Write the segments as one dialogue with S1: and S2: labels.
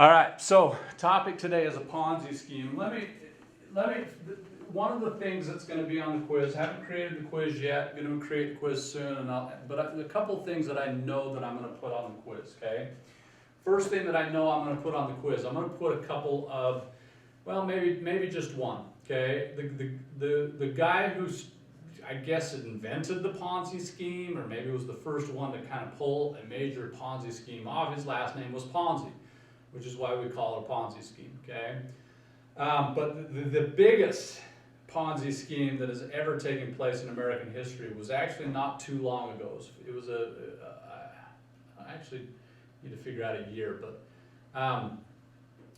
S1: All right, so topic today is a Ponzi scheme. One of the things that's going to be on the quiz, haven't created the quiz yet, going to create the quiz soon, but a couple of things that I know that I'm going to put on the quiz, okay? First thing that I know I'm going to put on the quiz, I'm going to put a couple of, well, maybe just one, okay? The guy who's, I guess, invented the Ponzi scheme, or maybe was the first one to kind of pull a major Ponzi scheme off, his last name was Ponzi, which is why we call it a Ponzi scheme, okay? But the biggest Ponzi scheme that has ever taken place in American history was actually not too long ago. It was I actually need to figure out a year, but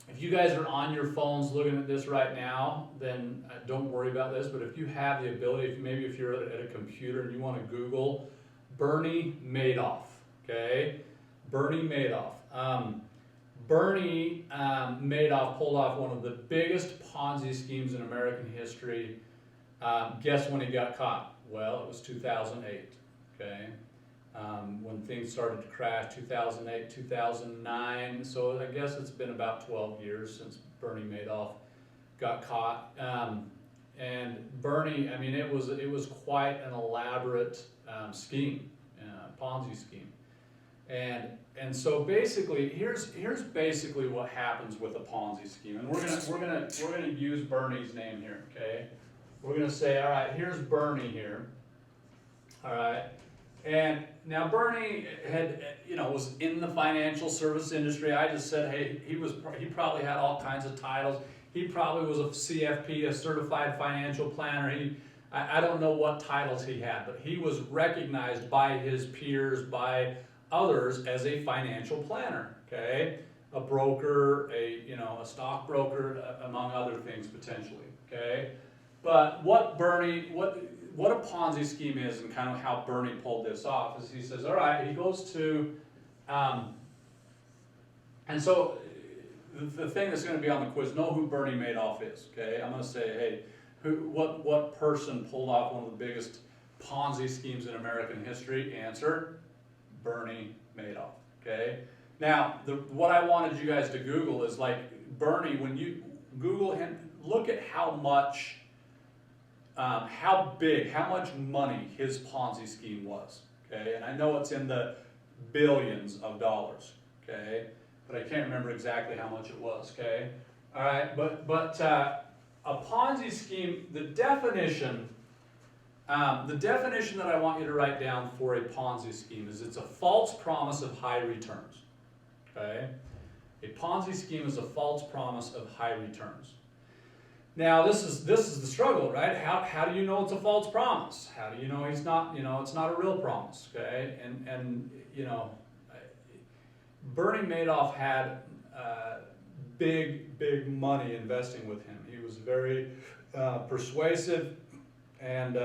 S1: if you guys are on your phones looking at this right now, then don't worry about this, but if you have the ability, if you're at a computer and you want to Google Bernie Madoff, okay? Bernie Madoff. Bernie Madoff pulled off one of the biggest Ponzi schemes in American history. Guess when he got caught? Well, it was 2008, okay? When things started to crash, 2008, 2009. So I guess it's been about 12 years since Bernie Madoff got caught. And Bernie, I mean, it was quite an elaborate scheme, Ponzi scheme. And so basically, here's basically what happens with a Ponzi scheme. And we're gonna use Bernie's name here, okay? We're gonna say, all right, here's Bernie here. All right. And now Bernie was in the financial service industry. I just said, hey, he probably had all kinds of titles. He probably was a CFP, a certified financial planner. I don't know what titles he had, but he was recognized by his peers, by others, as a financial planner, okay? A broker, a stockbroker, among other things potentially, okay? But what a Ponzi scheme is, and kind of how Bernie pulled this off, is he says, all right, he goes to, and so the thing that's going to be on the quiz, know who Bernie Madoff is, okay? I'm going to say, hey, what person pulled off one of the biggest Ponzi schemes in American history? Answer, Bernie Madoff, okay? Now, what I wanted you guys to Google is, like, Bernie, when you Google him, look at how much money his Ponzi scheme was, okay? And I know it's in the billions of dollars, okay? But I can't remember exactly how much it was, okay? All right, but a Ponzi scheme, the definition that I want you to write down for a Ponzi scheme is it's a false promise of high returns, okay? A Ponzi scheme is a false promise of high returns. Now, this is the struggle, right? How do you know it's a false promise? How do you know it's not a real promise, okay? And Bernie Madoff had big money investing with him. He was very persuasive, and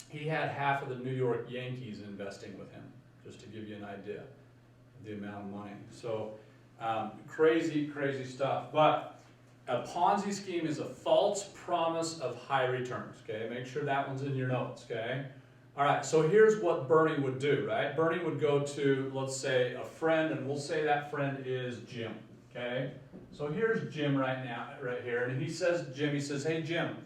S1: he had half of the New York Yankees investing with him, just to give you an idea of the amount of money. So crazy stuff. But a Ponzi scheme is a false promise of high returns, okay? Make sure that one's in your notes, okay? All right, so here's what Bernie would do, right? Bernie would go to, let's say, a friend, and we'll say that friend is Jim, okay? So here's Jim right here, and he says, hey Jim,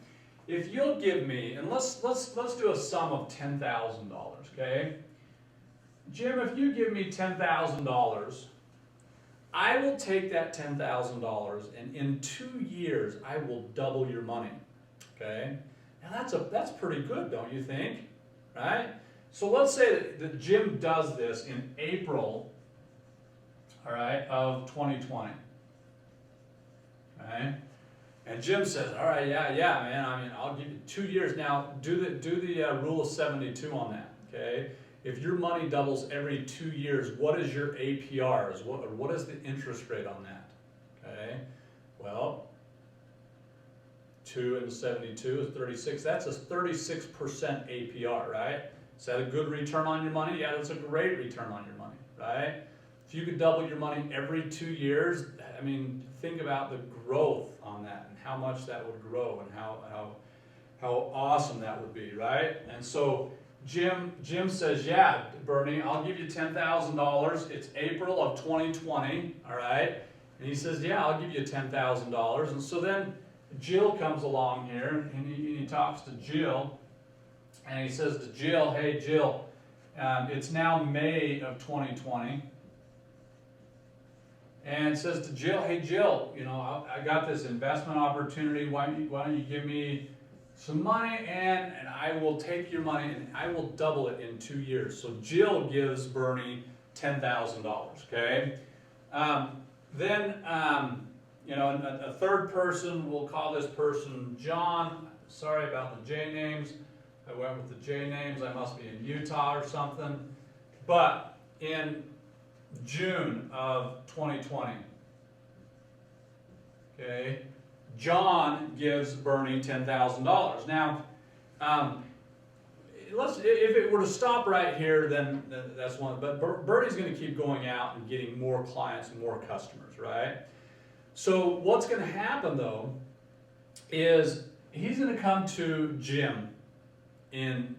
S1: if you'll give me, and let's do a sum of $10,000, okay? Jim, if you give me $10,000, I will take that $10,000, and in 2 years I will double your money, okay? Now that's pretty good, don't you think? Right? So let's say that Jim does this in April, all right, of 2020. Okay? And Jim says, all right, yeah, man, I mean, I'll give you 2 years. Now, do the rule of 72 on that, okay? If your money doubles every 2 years, what is your APRs? What is the interest rate on that? Okay? Well, 2 and 72 is 36. That's a 36% APR, right? Is that a good return on your money? Yeah, that's a great return on your money, right? If you could double your money every 2 years, I mean, think about the growth on that and how much that would grow and how awesome that would be, right? And so Jim says, yeah, Bernie, I'll give you $10,000. It's April of 2020, all right? And he says, yeah, I'll give you $10,000. And so then Jill comes along here, and he talks to Jill, and he says to Jill, hey, Jill, it's now May of 2020. And says to Jill, hey, Jill, you know, I got this investment opportunity. Why don't you give me some money, and I will take your money and I will double it in 2 years. So Jill gives Bernie $10,000, okay? Then, you know, a third person, we'll call this person John. Sorry about the J names. I went with the J names. I must be in Utah or something. But in June of 2020, okay, John gives Bernie $10,000. Now, if it were to stop right here, then that's one. But Bernie's going to keep going out and getting more clients and more customers, right? So what's going to happen though is he's going to come to Jim in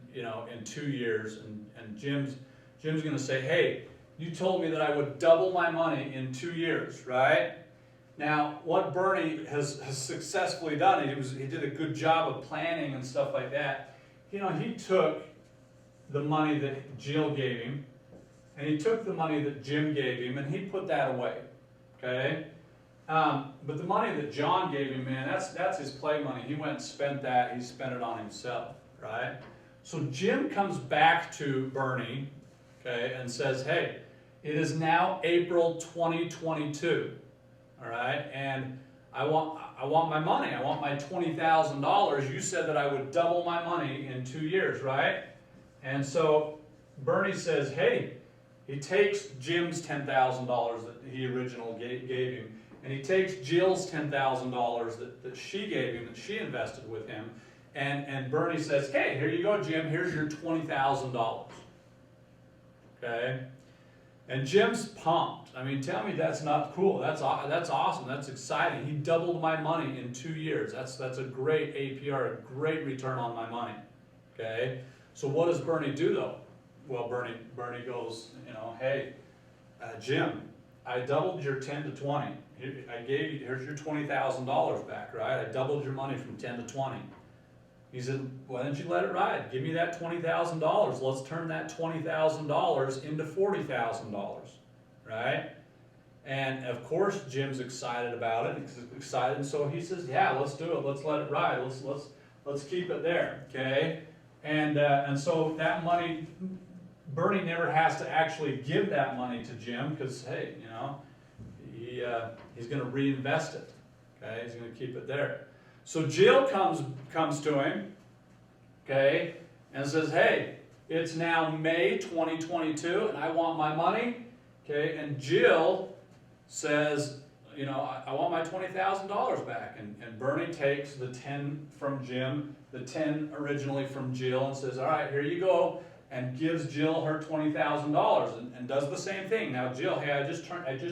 S1: 2 years, and Jim's going to say, hey, you told me that I would double my money in 2 years, right? Now, what Bernie has successfully done, he did a good job of planning and stuff like that. You know, he took the money that Jill gave him, and he took the money that Jim gave him, and he put that away, okay? But the money that John gave him, man, that's his play money. He went and spent that. He spent it on himself, right? So Jim comes back to Bernie, okay, and says, hey, it is now April 2022. All right, and I want my money. I want my $20,000. You said that I would double my money in 2 years, right? And so Bernie says, hey, he takes Jim's $10,000 that he originally gave him, and he takes Jill's $10,000 that she gave him, that she invested with him, and Bernie says, hey, here you go, Jim. Here's your $20,000. Okay. And Jim's pumped. I mean, tell me that's not cool. That's awesome. That's exciting. He doubled my money in 2 years. That's a great APR, a great return on my money. Okay. So what does Bernie do though? Well, Bernie goes, you know, hey, Jim, I doubled your 10 to 20. I gave you, here's your $20,000 back, right? I doubled your money from 10 to 20. He said, why didn't you let it ride? Give me that $20,000. Let's turn that $20,000 into $40,000, right? And of course, Jim's excited about it. He's excited, and so he says, yeah, let's do it. Let's let it ride. Let's keep it there, okay? And so that money, Bernie never has to actually give that money to Jim because, hey, you know, he's going to reinvest it, okay? He's going to keep it there. So Jill comes to him, okay, and says, hey, it's now May 2022, and I want my money, okay, and Jill says, you know, I want my $20,000 back, and Bernie takes the 10 from Jim, the 10 originally from Jill, and says, all right, here you go, and gives Jill her $20,000, and does the same thing. Now, Jill, hey, I just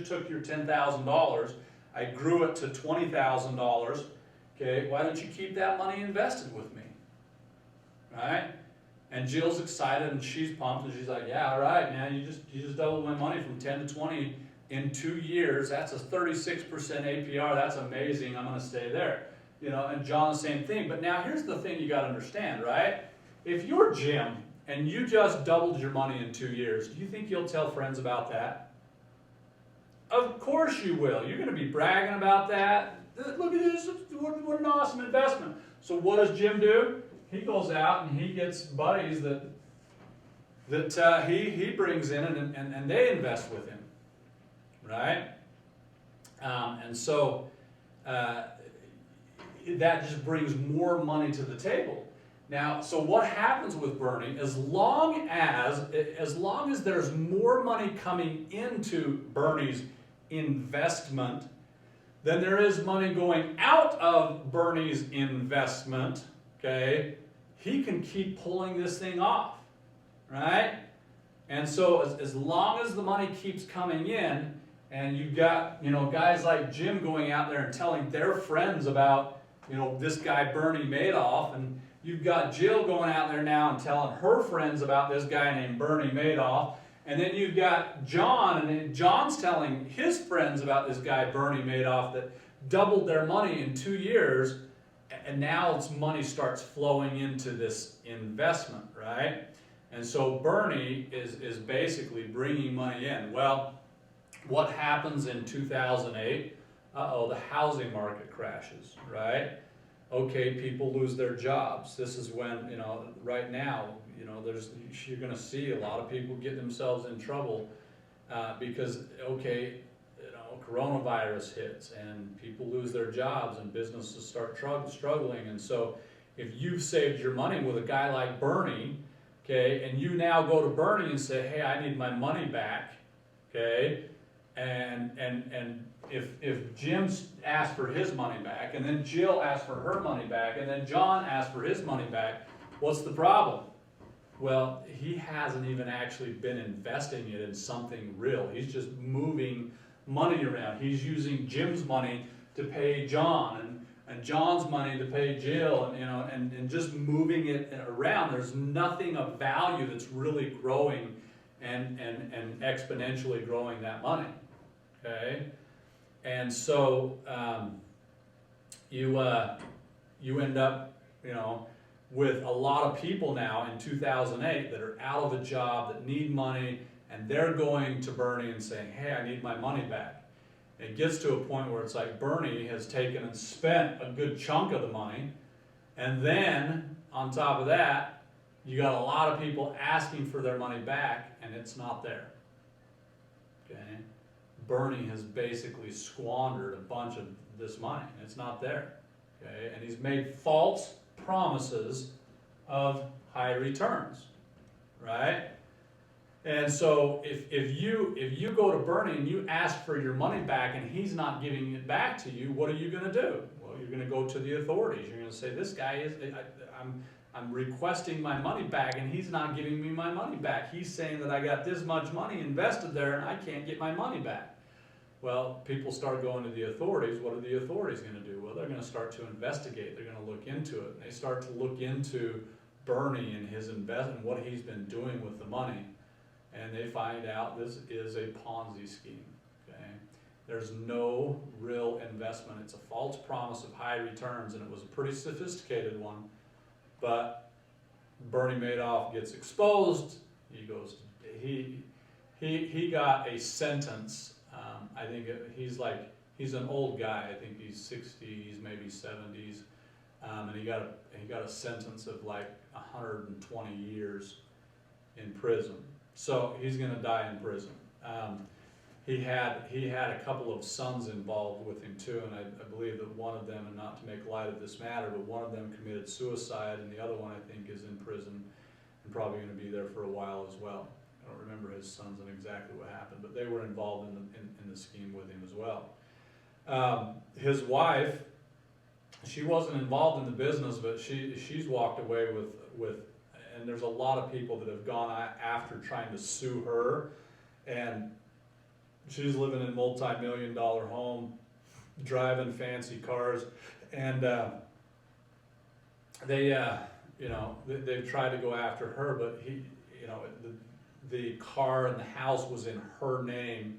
S1: took your $10,000, I grew it to $20,000. Okay, why don't you keep that money invested with me? Right? And Jill's excited and she's pumped and she's like, yeah, all right, man, you just doubled my money from 10 to 20 in 2 years. That's a 36% APR. That's amazing. I'm going to stay there. You know, and John, the same thing. But now here's the thing you got to understand, right? If you're Jim and you just doubled your money in 2 years, do you think you'll tell friends about that? Of course you will. You're going to be bragging about that. Look at this, what an awesome investment. So what does Jim do? He goes out and he gets buddies that he brings in and they invest with him, right? And so that just brings more money to the table. Now, so what happens with Bernie, as long as there's more money coming into Bernie's investment, then there is money going out of Bernie's investment, okay? He can keep pulling this thing off, right? And so as long as the money keeps coming in, and you've got, you know, guys like Jim going out there and telling their friends about, you know, this guy Bernie Madoff, You've got Jill going out there now and telling her friends about this guy named Bernie Madoff. And then you've got John, and then John's telling his friends about this guy Bernie Madoff that doubled their money in 2 years. And now its money starts flowing into this investment, right? And so Bernie is basically bringing money in. Well, what happens in 2008? The housing market crashes, right? Okay, people lose their jobs. This is when, right now, you're going to see a lot of people get themselves in trouble because, okay, coronavirus hits and people lose their jobs and businesses start struggling. And so if you've saved your money with a guy like Bernie, okay, and you now go to Bernie and say, hey, I need my money back, okay, and if Jim asked for his money back, and then Jill asked for her money back, and then John asked for his money back, what's the problem? Well, he hasn't even actually been investing it in something real. He's just moving money around. He's using Jim's money to pay John, and John's money to pay Jill, and just moving it around. There's nothing of value that's really growing and exponentially growing that money. Okay? And so you end up, with a lot of people now in 2008 that are out of a job, that need money, and they're going to Bernie and saying, hey, I need my money back. It gets to a point where it's like Bernie has taken and spent a good chunk of the money, and then on top of that, you got a lot of people asking for their money back, and it's not there. Okay? Bernie has basically squandered a bunch of this money. It's not there. Okay? And he's made false promises of high returns. Right? And so if you go to Bernie and you ask for your money back and he's not giving it back to you, what are you going to do? Well, you're going to go to the authorities. You're going to say, this guy I'm requesting my money back and he's not giving me my money back. He's saying that I got this much money invested there and I can't get my money back. Well, people start going to the authorities. What are the authorities going to do? Well, they're going to start to investigate. They're going to look into it. And they start to look into Bernie and his investment, what he's been doing with the money. And they find out this is a Ponzi scheme. Okay? There's no real investment. It's a false promise of high returns, and it was a pretty sophisticated one. But Bernie Madoff gets exposed. He got a sentence. I think he's an old guy. I think he's 60s, maybe 70s, and he got a sentence of like 120 years in prison. So he's going to die in prison. He had a couple of sons involved with him too, and I believe that one of them, and not to make light of this matter, but one of them committed suicide, and the other one I think is in prison and probably going to be there for a while as well. I don't remember his sons and exactly what happened, but they were involved in the scheme with him as well. His wife, she wasn't involved in the business, but she's walked away with, and there's a lot of people that have gone after trying to sue her, and she's living in a multi-million-dollar home, driving fancy cars, and they've tried to go after her, but the car and the house was in her name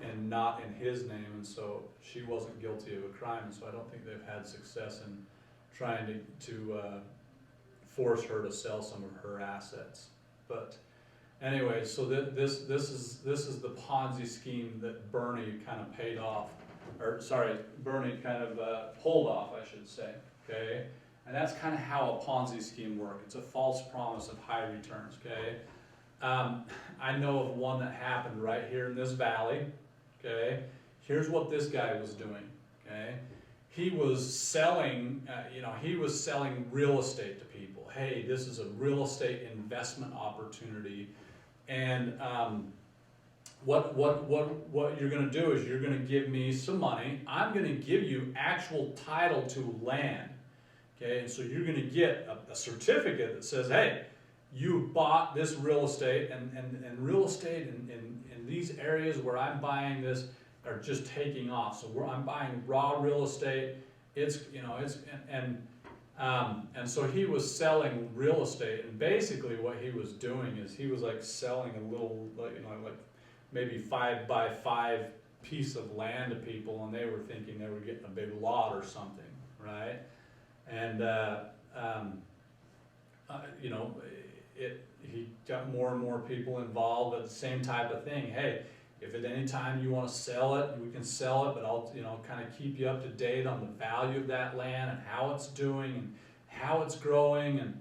S1: and not in his name, and so she wasn't guilty of a crime, and so I don't think they've had success in trying to force her to sell some of her assets. But anyway, so this is the Ponzi scheme that Bernie kind of paid off, Bernie kind of pulled off, I should say. Okay, and that's kind of how a Ponzi scheme works. It's a false promise of high returns. Okay. I know of one that happened right here in this valley. Okay, here's what this guy was doing. Okay, he was selling, real estate to people. Hey, this is a real estate investment opportunity, and what you're going to do is you're going to give me some money. I'm going to give you actual title to land. Okay, and so you're going to get a certificate that says, hey, you bought this real estate, and real estate in these areas where I'm buying this are just taking off. So I'm buying raw real estate. And so he was selling real estate, and basically what he was doing is he was like selling a little, like, like maybe 5x5 piece of land to people, and they were thinking they were getting a big lot or something, right? And he got more and more people involved, but the same type of thing. Hey, if at any time you want to sell it, we can sell it, but I'll kind of keep you up to date on the value of that land and how it's doing and how it's growing. And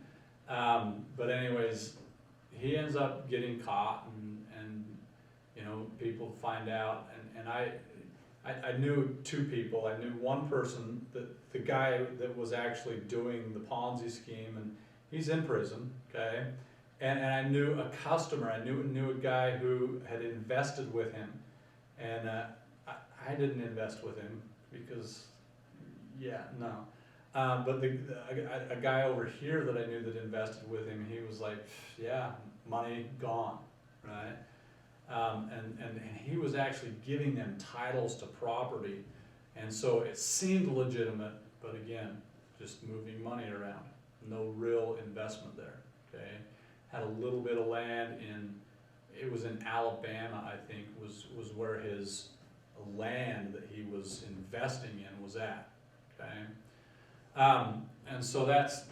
S1: but anyways, he ends up getting caught, and people find out. And I knew two people. I knew one person, the guy that was actually doing the Ponzi scheme, and he's in prison, okay? And I knew a customer. I knew a guy who had invested with him, and I didn't invest with him because, no. But a guy over here that I knew that invested with him, he was like, yeah, money gone, right? And he was actually giving them titles to property, and so it seemed legitimate, but again, just moving money around, no real investment there, okay? Had a little bit of land it was in Alabama, I think, was where his land that he was investing in was at, okay? And so that's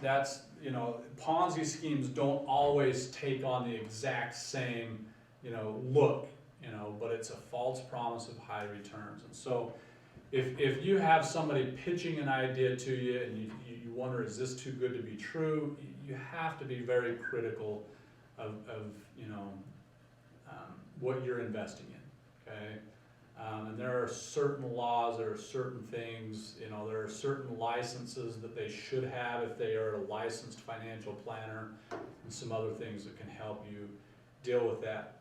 S1: Ponzi schemes don't always take on the exact same, look, but it's a false promise of high returns. And so if you have somebody pitching an idea to you and you wonder, is this too good to be true, you have to be very critical of what you're investing in, okay? And there are certain laws, there are certain things, there are certain licenses that they should have if they are a licensed financial planner, and some other things that can help you deal with that.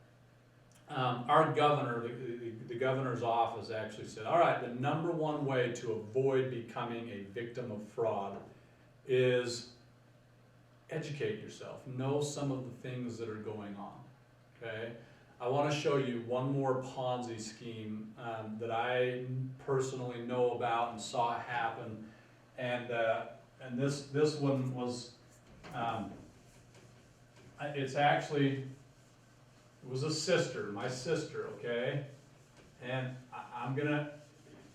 S1: Our governor, the governor's office actually said, all right, the number one way to avoid becoming a victim of fraud is educate yourself. Know some of the things that are going on, okay? I want to show you one more Ponzi scheme that I personally know about and saw happen, and this one was, it was a sister, my sister, okay? And I'm gonna,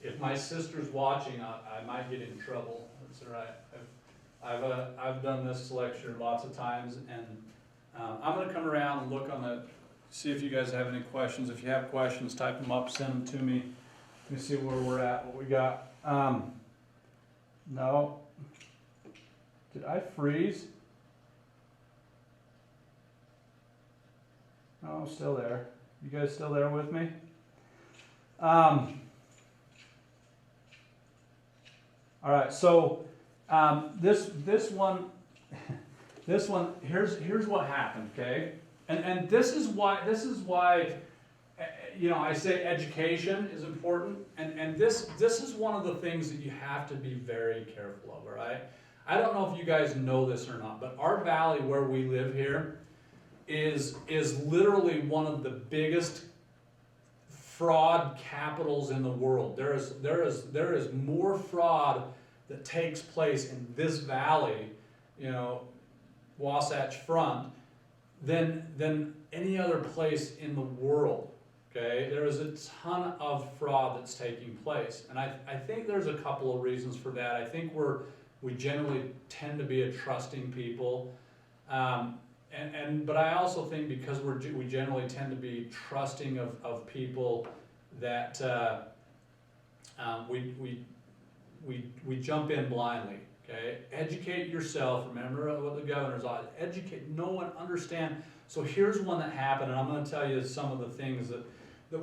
S1: if my sister's watching, I might get in trouble. That's all right. I've done this lecture lots of times, and I'm gonna come around and look on see if you guys have any questions. If you have questions, type them up, send them to me. Let me see where we're at, what we got. No. Did I freeze? No, I'm still there. You guys still there with me? All right, so this one, here's what happened, okay? And this is why I say education is important, and this is one of the things that you have to be very careful of, all right? I don't know if you guys know this or not, but our valley where we live here is literally one of the biggest fraud capitals in the world. There is more fraud that takes place in this valley, Wasatch Front, than any other place in the world. Okay, there is a ton of fraud that's taking place, and I think there's a couple of reasons for that. I think we generally tend to be a trusting people. But I also think because we generally tend to be trusting of people that we jump in blindly. Okay, educate yourself. Remember what the governor's on. Educate, know and understand. So here's one that happened, and I'm going to tell you some of the things that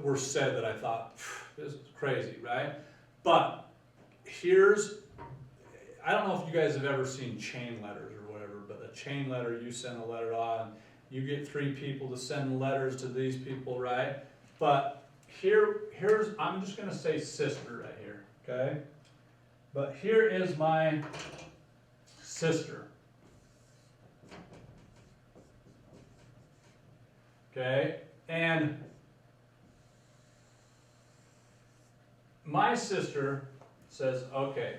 S1: were said that I thought, this is crazy, right? But I don't know if you guys have ever seen chain letters or whatever, but a chain letter, you send a letter on, you get 3 people to send letters to these people, right? But here's, I'm just going to say sister right here, okay? But here is my sister. Okay, and my sister says, okay,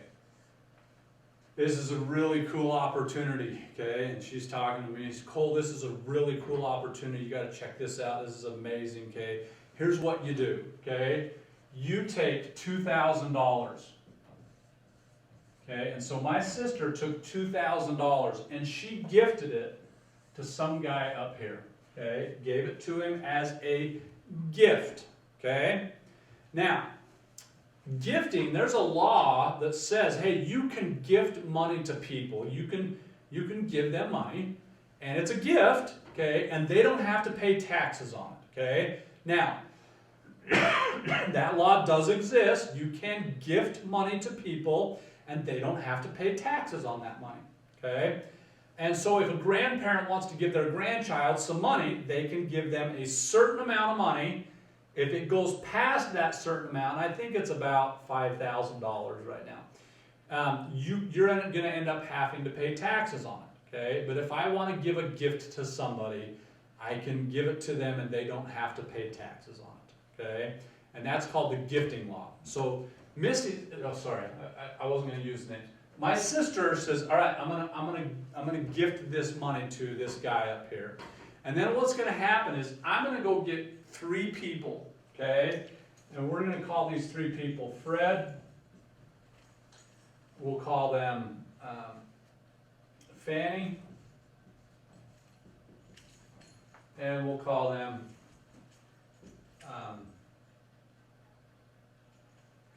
S1: this is a really cool opportunity, okay? And she's talking to me, Cole, this is a really cool opportunity. You gotta check this out. This is amazing, okay? Here's what you do, okay? You take $2,000, okay? And so my sister took $2,000 and she gifted it to some guy up here, okay? Gave it to him as a gift, okay? Now, gifting, there's a law that says, hey, you can gift money to people. You can give them money, and it's a gift, okay? And they don't have to pay taxes on it, okay? Now, that law does exist. You can gift money to people, and they don't have to pay taxes on that money, okay? And so if a grandparent wants to give their grandchild some money, they can give them a certain amount of money. If it goes past that certain amount, I think it's about $5,000 right now, you're going to end up having to pay taxes on it, okay? But if I want to give a gift to somebody, I can give it to them and they don't have to pay taxes on it, okay? And that's called the gifting law. So Misty, oh sorry, I wasn't going to use names. My sister says, all right, I'm gonna gift this money to this guy up here. And then what's going to happen is I'm going to go get 3 people, okay? And we're going to call these 3 people Fred. We'll call them Fanny. And we'll call them,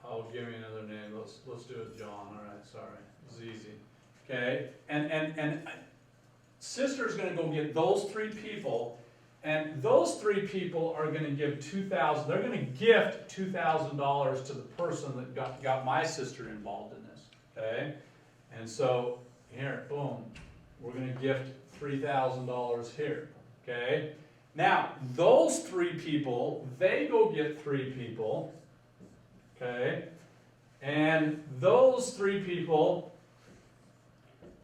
S1: oh, give me another name. Let's do it John. All right, sorry. It's easy. Okay? And sister's going to go get those 3 people. And those 3 people are going to give $2,000. They're going to gift $2,000 to the person that got my sister involved in this. Okay, and so here, boom, we're going to gift $3,000 here. Okay, now those 3 people, they go get 3 people. Okay, and those 3 people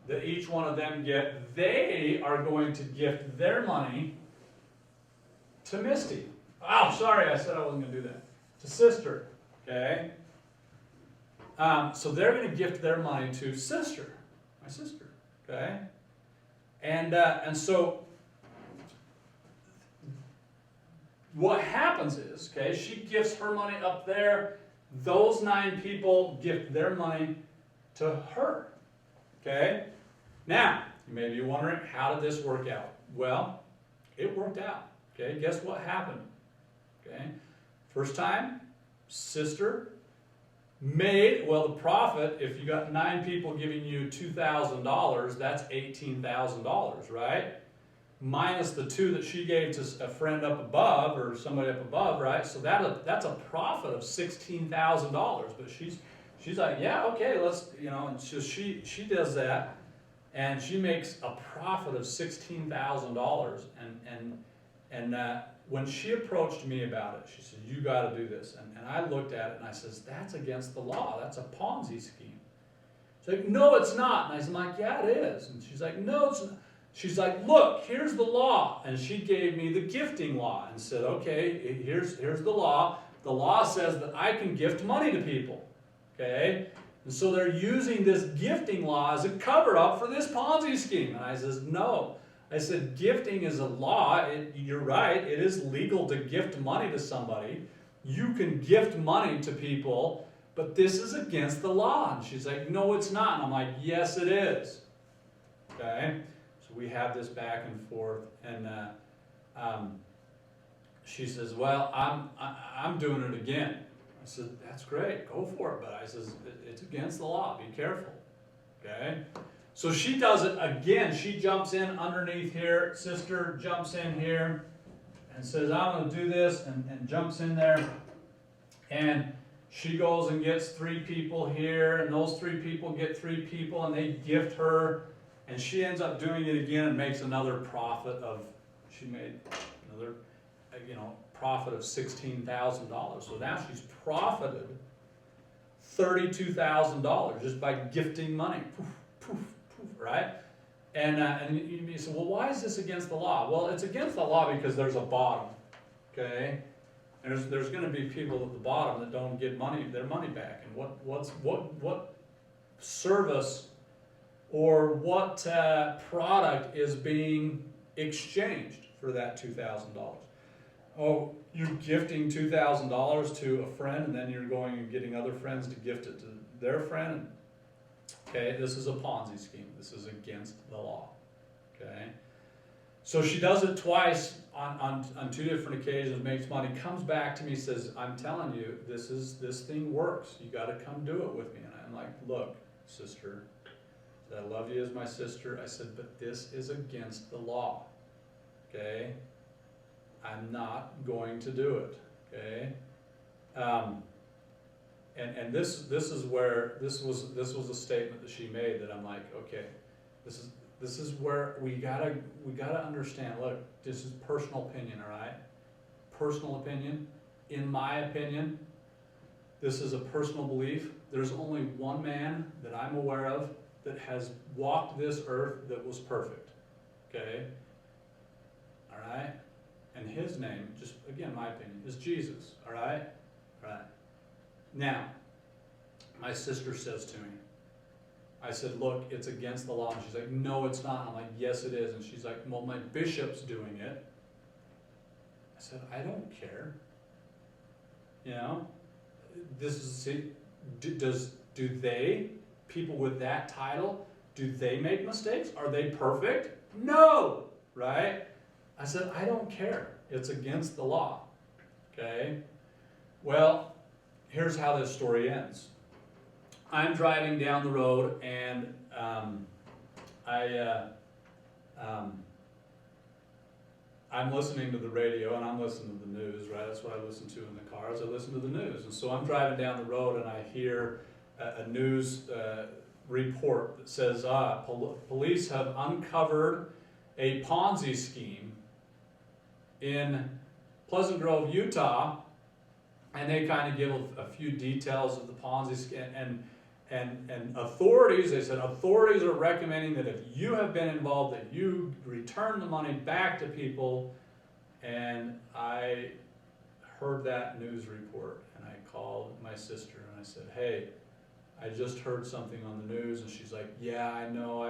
S1: that each one of them get, they are going to gift their money to Misty. Oh, sorry, I said I wasn't going to do that. To sister, okay? So they're going to gift their money to sister, my sister, okay? And so what happens is, okay, she gifts her money up there. Those 9 people gift their money to her, okay? Now, you may be wondering, how did this work out? Well, it worked out. Okay, guess what happened? Okay, first time, sister made, well, the profit, if you got 9 people giving you $2,000, that's $18,000, right? Minus the 2 that she gave to a friend up above or somebody up above, right? So that's a profit of $16,000. But she's like, yeah, okay, let's, and so she does that, and she makes a profit of $16,000, and when she approached me about it, she said, you got to do this. And I looked at it and I says, that's against the law. That's a Ponzi scheme. She's like, no, it's not. And I said, like, yeah, it is. And she's like, no, it's not. She's like, look, here's the law. And she gave me the gifting law and said, okay, here's the law. The law says that I can gift money to people. Okay? And so they're using this gifting law as a cover-up for this Ponzi scheme. And I says, no. I said, gifting is a law. You're right. It is legal to gift money to somebody. You can gift money to people, but this is against the law. And she's like, no, it's not. And I'm like, yes, it is. Okay? So we have this back and forth. And she says, well, I'm doing it again. I said, that's great. Go for it. But I says, it's against the law. Be careful. Okay? So she does it again. She jumps in underneath here. Sister jumps in here and says, I'm going to do this, and jumps in there. And she goes and gets 3 people here, and those 3 people get 3 people, and they gift her. And she ends up doing it again and makes another profit of, she made another, profit of $16,000. So now she's profited $32,000 just by gifting money. Poof, poof. Right? And you say, well, why is this against the law? Well, it's against the law because there's a bottom, okay? And there's going to be people at the bottom that don't get their money back. And what service or what product is being exchanged for that $2,000. Oh, you're gifting $2,000 to a friend, and then you're going and getting other friends to gift it to their friend. Okay, this is a Ponzi scheme. This is against the law. Okay, so she does it twice on two different occasions, makes money, comes back to me, says, I'm telling you, this thing works. You got to come do it with me. And I'm like, look, sister, I love you as my sister. I said, but this is against the law. Okay, I'm not going to do it. Okay, and this is where this was a statement that she made that I'm like, okay, this is where we gotta understand. Look, this is personal opinion, all right? Personal opinion. In my opinion, this is a personal belief. There's only one man that I'm aware of that has walked this earth that was perfect. Okay? All right? And his name, just again, my opinion, is Jesus. All right? All right. Now, my sister says to me, I said, look, it's against the law. And she's like, no, it's not. I'm like, yes, it is. And she's like, well, my bishop's doing it. I said, I don't care. You know, this is, do they, people with that title, do they make mistakes? Are they perfect? No, right? I said, I don't care. It's against the law. Okay? Well, here's how this story ends. I'm driving down the road, and I'm listening to the radio, and I'm listening to the news, right? That's what I listen to in the car, is I listen to the news. And so I'm driving down the road, and I hear a news report that says, police have uncovered a Ponzi scheme in Pleasant Grove, Utah, and they kind of give a few details of the Ponzi scheme, and authorities, they said, authorities are recommending that if you have been involved, that you return the money back to people. And I heard that news report, and I called my sister, and I said, hey, I just heard something on the news. And she's like, yeah, I know.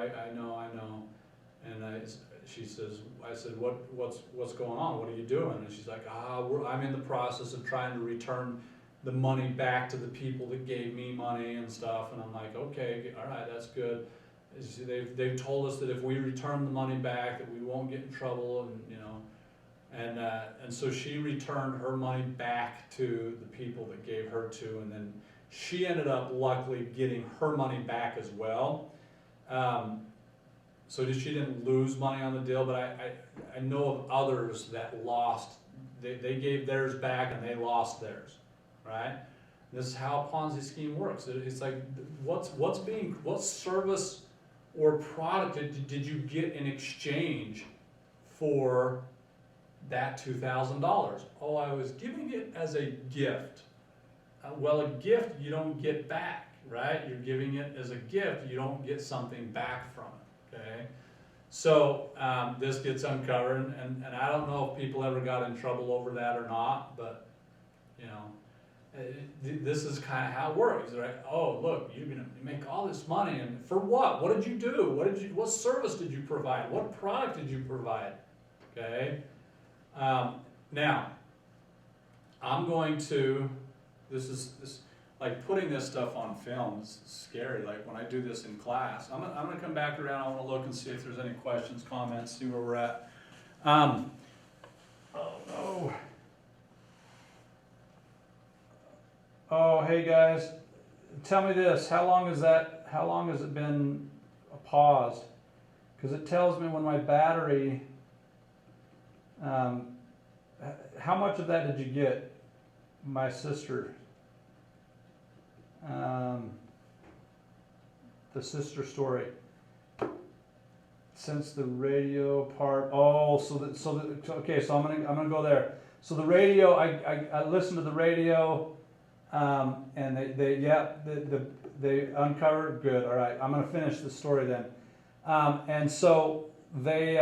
S1: And she says, I said, what's going on? What are you doing? And she's like, I'm in the process of trying to return the money back to the people that gave me money and stuff. And I'm like, okay, all right, that's good. They've told us that if we return the money back, that we won't get in trouble, and you know, and so she returned her money back to the people that gave her to, and then she ended up luckily getting her money back as well. So she didn't lose money on the deal, but I know of others that lost. They gave theirs back and they lost theirs, right? This is how a Ponzi scheme works. It's like, what service or product did you get in exchange for that $2,000? Oh, I was giving it as a gift. Well, a gift you don't get back, right? You're giving it as a gift. You don't get something back from it, okay? So this gets uncovered, and I don't know if people ever got in trouble over that or not, but, you know, this is kind of how it works, right? Oh, look, you're going to make all this money, and for what? What did you do? What service did you provide? What product did you provide? Okay? Now, I'm going to, this like putting this stuff on film is scary. Like when I do this in class, I'm going to come back around. I want to look and see if there's any questions, comments, see where we're at. Oh no. Oh, hey guys, tell me this. How long has it been paused? Because it tells me when my battery, how much of that did you get? My sister. The sister story. Since the radio part. Oh, okay. So I'm gonna go there. So the radio. I listened to the radio, and they uncovered. Good. All right. I'm gonna finish the story then. And so they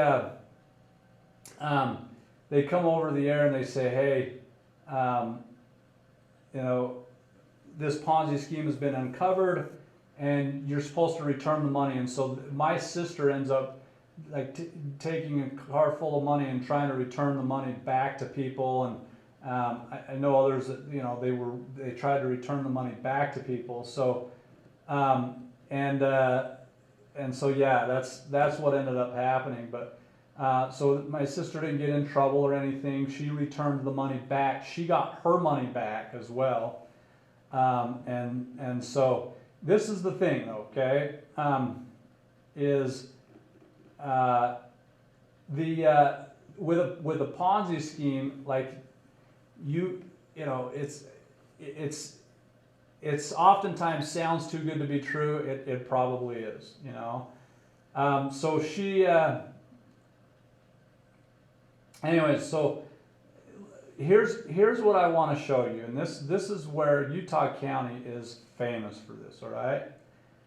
S1: come over the air and they say, hey, you know, this Ponzi scheme has been uncovered.
S2: and you're supposed to return the money. And so my sister ends up like taking a car full of money and trying to return the money back to people. And I know others that, you know, they tried to return the money back to people. So and so yeah, that's what ended up happening. But so my sister didn't get in trouble or anything. She returned the money back. She got her money back as well. And so this is the thing, okay? Is with a Ponzi scheme, like you know, it's oftentimes sounds too good to be true. It probably is, you know. So she, anyways, so here's what I want to show you, and this is where Utah County is famous for this. All right.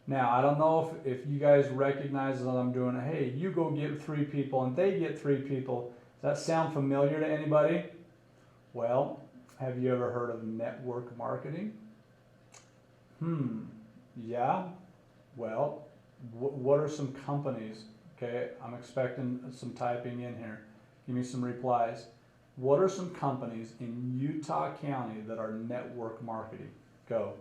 S2: Now I don't know if you guys recognize that I'm doing. Hey, you go get 3 people, and they get 3 people. Does that sound familiar to anybody? Well, have you ever heard of network marketing? Yeah. Well, what are some companies? Okay, I'm expecting some typing in here. Give me some replies. What are some companies in Utah County that are network marketing? Go.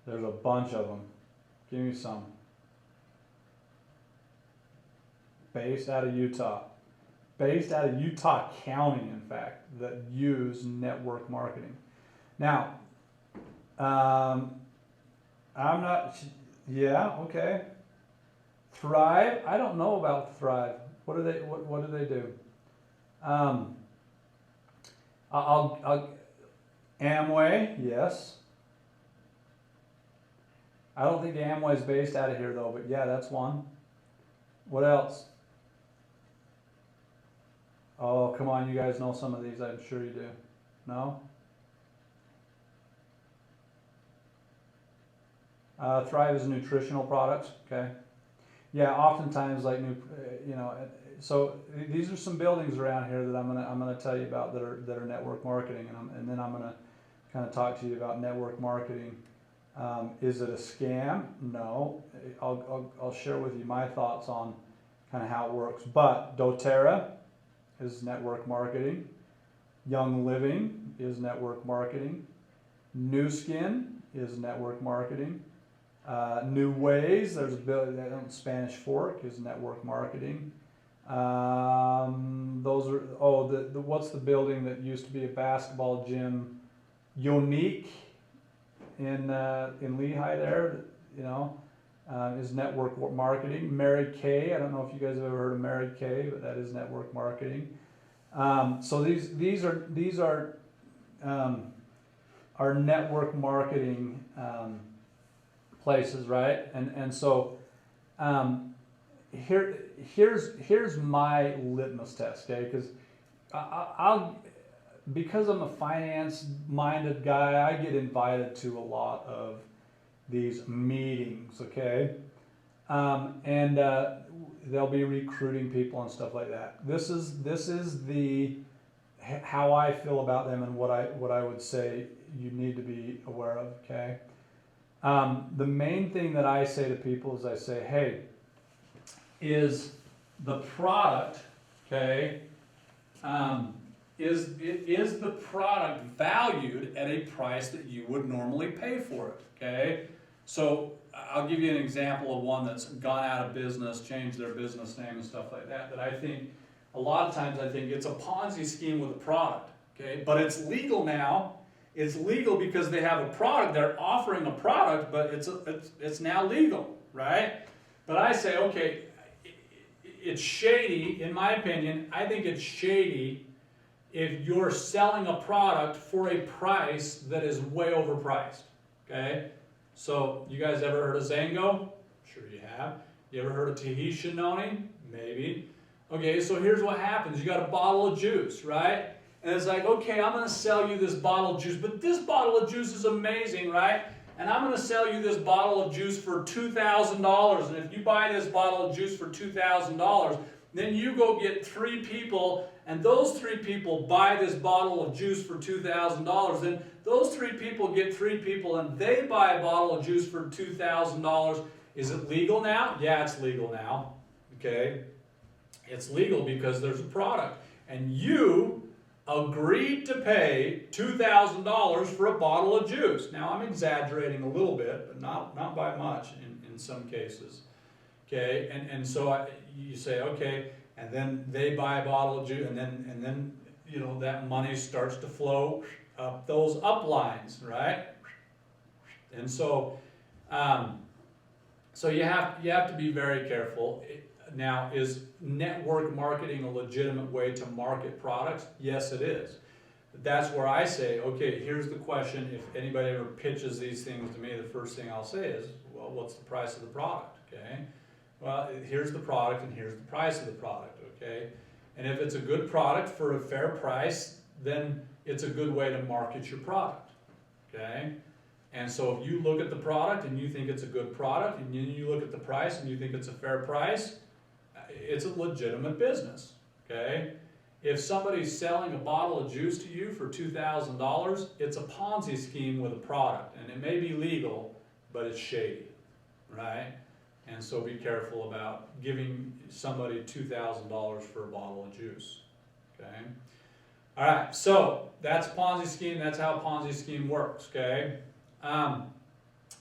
S2: There's a bunch of them. Give me some. Based out of Utah. Based out of Utah County, in fact, that use network marketing. Now, I'm not, yeah, okay. Thrive, I don't know about Thrive. What do they do? I'll Amway, yes. I don't think Amway is based out of here though, but yeah, that's one. What else? Oh, come on, you guys know some of these, I'm sure you do. No? Thrive is nutritional products, okay? Yeah, oftentimes like you know, so these are some buildings around here that I'm gonna tell you about that are network marketing, and then I'm gonna kind of talk to you about network marketing. Is it a scam? No. I'll share with you my thoughts on kind of how it works. But doTERRA is network marketing. Young Living is network marketing. New Skin is network marketing. New Ways, there's a building on Spanish Fork, is network marketing. Those are, what's the building that used to be a basketball gym? Unique in Lehigh there, you know, is network marketing. Mary Kay, I don't know if you guys have ever heard of Mary Kay, but that is network marketing. So these are network marketing places, right? And so here's my litmus test, okay? Because because I'm a finance-minded guy, I get invited to a lot of these meetings, okay? And they'll be recruiting people and stuff like that. This is the how I feel about them and what I would say you need to be aware of, okay? The main thing that I say to people is I say, hey, is the product, okay, is the product valued at a price that you would normally pay for it, okay? So I'll give you an example of one that's gone out of business, changed their business name and stuff like that, that I think, a lot of times I think it's a Ponzi scheme with a product, okay? But it's legal now. It's legal because they have a product, they're offering a product, but it's now legal, right? But I say, okay, it's shady, in my opinion. I think it's shady if you're selling a product for a price that is way overpriced, okay? So, you guys ever heard of Zango? Sure you have. You ever heard of Tahitian Noni? Maybe. Okay, so here's what happens. You got a bottle of juice, right? And it's like, okay, I'm going to sell you this bottle of juice, but this bottle of juice is amazing, right? And I'm going to sell you this bottle of juice for $2,000. And if you buy this bottle of juice for $2,000, Then you go get 3 people, and those 3 people buy this bottle of juice for $2,000. Then those 3 people get 3 people, and they buy a bottle of juice for $2,000. Is it legal now? Yeah, it's legal now. Okay? It's legal because there's a product. And you agreed to pay $2,000 for a bottle of juice. Now, I'm exaggerating a little bit, but not by much in some cases. Okay, and so you say, okay, and then they buy a bottle of juice, and then you know that money starts to flow up those up lines, right? And so so you have to be very careful. Now, is network marketing a legitimate way to market products? Yes, it is. That's where I say, okay, here's the question. If anybody ever pitches these things to me, the first thing I'll say is, well, what's the price of the product? Okay. Well, here's the product and here's the price of the product, okay? And if it's a good product for a fair price, then it's a good way to market your product, okay? And so if you look at the product and you think it's a good product, and then you look at the price and you think it's a fair price, it's a legitimate business, okay? If somebody's selling a bottle of juice to you for $2,000, it's a Ponzi scheme with a product, and it may be legal, but it's shady, right? And so be careful about giving somebody $2,000 for a bottle of juice, okay? All right, so that's Ponzi scheme. That's how Ponzi scheme works, okay?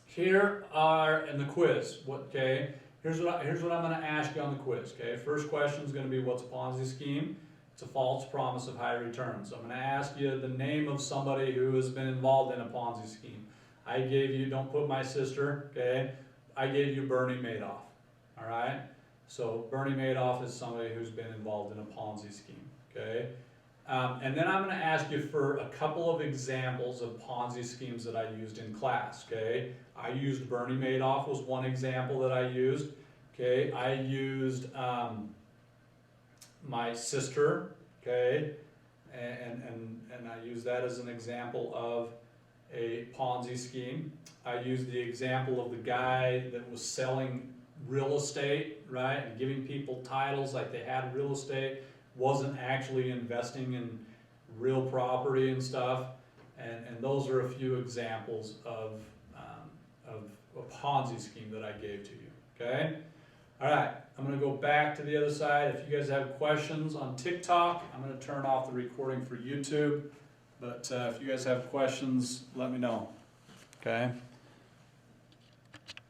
S2: Here are, in the quiz, okay? Here's what I'm going to ask you on the quiz, okay? First question is going to be, what's a Ponzi scheme? It's a false promise of high returns. So I'm going to ask you the name of somebody who has been involved in a Ponzi scheme. I gave you, don't put my sister, okay? I gave you Bernie Madoff, all right? So Bernie Madoff is somebody who's been involved in a Ponzi scheme, okay? And then I'm going to ask you for a couple of examples of Ponzi schemes that I used in class, okay? I used Bernie Madoff was one example that I used, okay? I used my sister, okay? And I used that as an example of a Ponzi scheme. I used the example of the guy that was selling real estate, right, and giving people titles like they had real estate, wasn't actually investing in real property and stuff. And those are a few examples of a Ponzi scheme that I gave to you, okay? All right, I'm going to go back to the other side. If you guys have questions on TikTok, I'm going to turn off the recording for YouTube. But if you guys have questions, let me know, okay?